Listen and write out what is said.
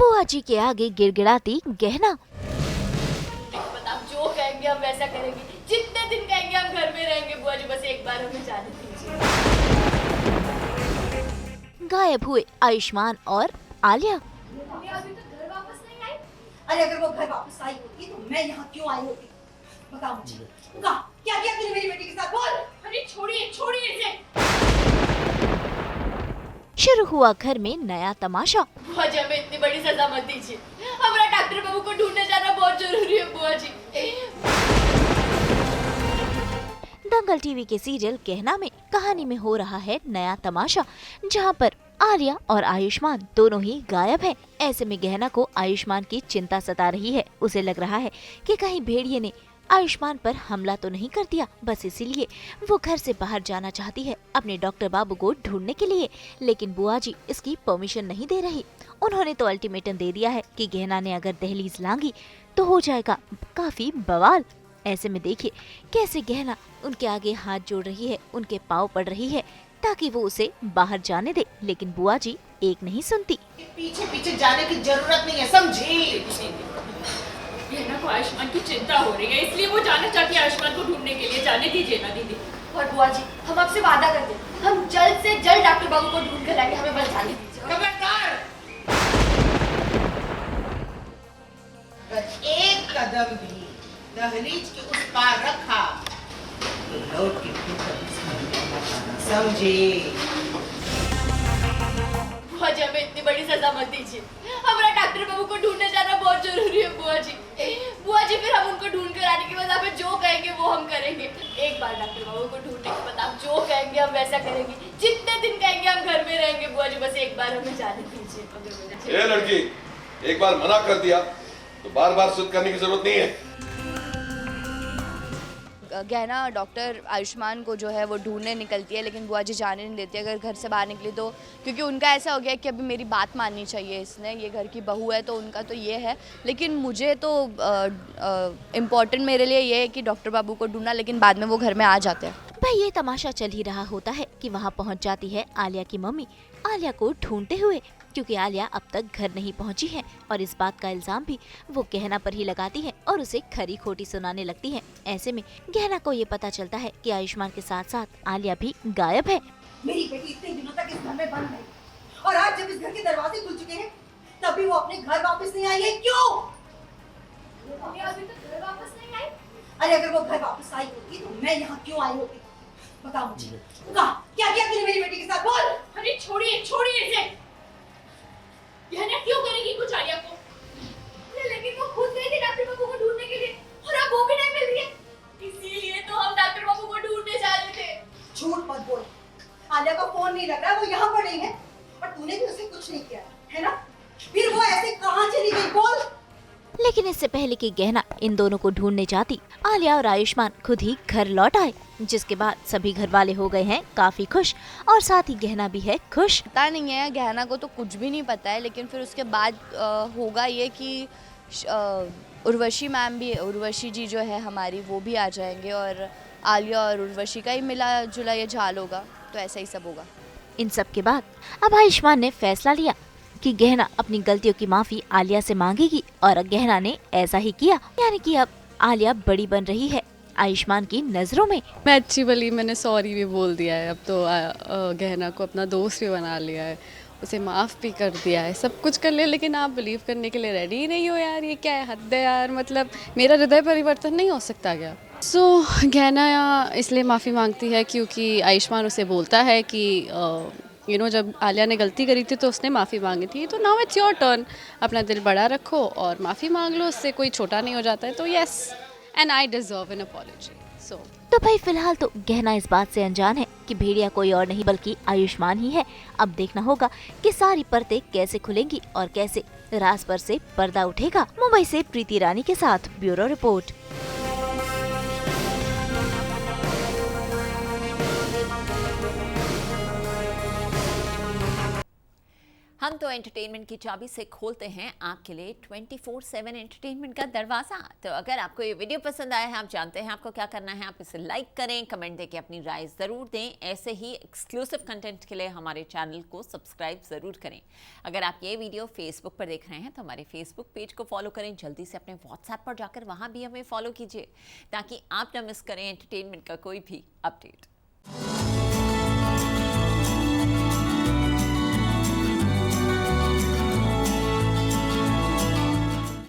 बुआ जी के आगे गिड़गिड़ाती गहना। बताओ, जो कहेंगे हम वैसा करेंगे, जितने दिन कहेंगे हम घर में रहेंगे। बुआ जी बस एक बार हमें जाने दीजिए। गायब हुए आयुष्मान और आलिया। मम्मी अभी तक घर वापस नहीं आई। अरे अगर वो घर वापस आई होती तो मैं यहाँ क्यों आई होती? बताओ मुझे, क्या किया तूने मेरी बेटी के साथ? बोल। अरे छोड़िए छोड़िए इसे। शुरू हुआ घर में नया तमाशा। बुआ जी हमें इतनी बड़ी सजा मत दीजिए। हमारा डॉक्टर बाबू को ढूंढने जाना बहुत जरूरी है बुआ जी। दंगल टीवी के सीरियल गहना में कहानी में हो रहा है नया तमाशा, जहां पर आलिया और आयुष्मान दोनों ही गायब हैं। ऐसे में गहना को आयुष्मान की चिंता सता रही है। उसे लग रहा है कि कहीं भेड़िए ने आयुष्मान पर हमला तो नहीं कर दिया। बस इसीलिए वो घर से बाहर जाना चाहती है अपने डॉक्टर बाबू को ढूंढने के लिए, लेकिन बुआ जी इसकी परमिशन नहीं दे रही। उन्होंने तो अल्टीमेटम दे दिया है कि गहना ने अगर दहलीज लांगी तो हो जाएगा काफी बवाल। ऐसे में देखिए कैसे गहना उनके आगे हाथ जोड़ रही है, उनके पाँव पड़ रही है ताकि वो उसे बाहर जाने दे, लेकिन बुआ जी एक नहीं सुनती। पीछे पीछे जाने की जरूरत नहीं है, समझी? गहना को आयुष्मान की चिंता हो रही है, इसलिए वो जाना चाहती है आयुष्मान को ढूंढने के लिए। जाने दीजिए ना दीदी। और बुआ जी हम आपसे वादा करते हैं, हम जल्द से जल्द डॉक्टर बाबू को ढूंढ कर लाएंगे। हमें बस जाने दीजिए। खबरदार! अगर एक कदम भी दहलीज के उस पार रखा तो लौट के फिर कभी समझ नहीं आना, समझी? बुआ जी हमें इतनी बड़ी सजा मत दीजिए। हमारा डॉक्टर बाबू को ढूंढने जाना बहुत जरूरी है बुआ जी। बुआ जी फिर हम उनको ढूंढ कर आने के बाद हमें जो कहेंगे वो हम करेंगे। एक बार डॉक्टर बाबू को ढूंढने के बाद आप जो कहेंगे हम वैसा करेंगे। जितने दिन कहेंगे हम घर में रहेंगे। बुआ जी बस एक बार हमें जाने दीजिए। ये लड़की, एक बार मना कर दिया तो बार बार सिद्ध करने की जरूरत नहीं है। गहना डॉक्टर आयुष्मान को जो है वो ढूंढने निकलती है, लेकिन बुआ जी जाने नहीं देती अगर घर से बाहर निकली तो, क्योंकि उनका ऐसा हो गया कि अभी मेरी बात माननी चाहिए इसने, ये घर की बहू है तो उनका तो ये है। लेकिन मुझे तो इम्पॉर्टेंट मेरे लिए ये है कि डॉक्टर बाबू को ढूंढना, लेकिन बाद में वो घर में आ जाते हैं। भाई ये तमाशा चल ही रहा होता है कि वहाँ पहुँच जाती है आलिया की मम्मी आलिया को ढूंढते हुए, क्योंकि आलिया अब तक घर नहीं पहुंची है और इस बात का इल्जाम भी वो गहना पर ही लगाती है और उसे खरी खोटी सुनाने लगती है। ऐसे में गहना को ये पता चलता है कि आयुष्मान के साथ साथ आलिया भी गायब है। मेरी बेटी इतने दिनों तक इस घर में बंद है और आज जब इस घर के दरवाजे खुल चुके हैं तभी वो अपने घर वापस नहीं आई है। क्यों? मम्मी अभी तक घर वापस नहीं आई। अरे अगर वो घर वापस आई होती तो मैं यहाँ क्यों आई होती? बताओ मुझे, क्या किया तूने मेरी बेटी के साथ? बोल। अरे छोड़िए छोड़िए इसे। गहना क्यों करेगी कुछ आलिया को? लेकिन वो खुद गई थी डॉक्टर बाबू को ढूंढने के लिए और अब वो भी नहीं मिल रही है। इसीलिए तो हम डॉक्टर बाबू को ढूंढने जा रहे थे। झूठ मत बोल। आलिया का फोन नहीं लग रहा, वो यहाँ पर नहीं है और तूने भी उसे कुछ नहीं किया है ना? फिर वो ऐसे कहाँ चली गई? बोल। लेकिन इससे पहले कि गहना इन दोनों को ढूंढने जाती, आलिया और आयुष्मान खुद ही घर लौट आए, जिसके बाद सभी घर वाले हो गए हैं काफी खुश और साथ ही गहना भी है खुश। पता नहीं है, गहना को तो कुछ भी नहीं पता है, लेकिन फिर उसके बाद होगा ये कि उर्वशी जी जो है हमारी, वो भी आ जाएंगे और आलिया और उर्वशी का ही मिला जुला ये झाल होगा, तो ऐसा ही सब होगा। इन सब के बाद अब आयुष्मान ने फैसला लिया कि गहना अपनी गलतियों की माफी आलिया से मांगेगी और गहना ने ऐसा ही किया, यानी कि अब आलिया बड़ी बन रही है आयुष्मान की नजरों में। मैं अच्छी भली मैंने सॉरी भी बोल दिया है, अब तो गहना को अपना दोस्त भी बना लिया है, उसे माफ़ भी कर दिया है, सब कुछ कर लिया, लेकिन आप बिलीव करने के लिए रेडी ही नहीं हो यार। ये क्या है, हद है यार। मतलब मेरा हृदय परिवर्तन नहीं हो सकता क्या? गहना इसलिए माफ़ी मांगती है क्योंकि आयुष्मान उसे बोलता है कि जब आलिया ने गलती करी थी तो उसने माफ़ी मांगी थी, तो नाउ इट्स योर टर्न, अपना दिल बड़ा रखो और माफ़ी मांग लो, उससे कोई छोटा नहीं हो जाता है। तो yes, and I deserve N apology. तो भाई फिलहाल तो गहना इस बात से अनजान है कि भेड़िया कोई और नहीं बल्कि आयुष्मान ही है। अब देखना होगा कि सारी परतें कैसे खुलेंगी और कैसे राज पर से पर्दा उठेगा। मुंबई से प्रीति रानी के साथ ब्यूरो रिपोर्ट। हम तो एंटरटेनमेंट की चाबी से खोलते हैं आपके लिए 24/7 एंटरटेनमेंट का दरवाज़ा। तो अगर आपको ये वीडियो पसंद आया है, आप जानते हैं आपको क्या करना है, आप इसे लाइक करें, कमेंट देके अपनी राय ज़रूर दें। ऐसे ही एक्सक्लूसिव कंटेंट के लिए हमारे चैनल को सब्सक्राइब ज़रूर करें। अगर आप ये वीडियो फेसबुक पर देख रहे हैं तो हमारे फेसबुक पेज को फॉलो करें। जल्दी से अपने व्हाट्सएप पर जाकर वहाँ भी हमें फॉलो कीजिए ताकि आप ना मिस करें एंटरटेनमेंट का कोई भी अपडेट।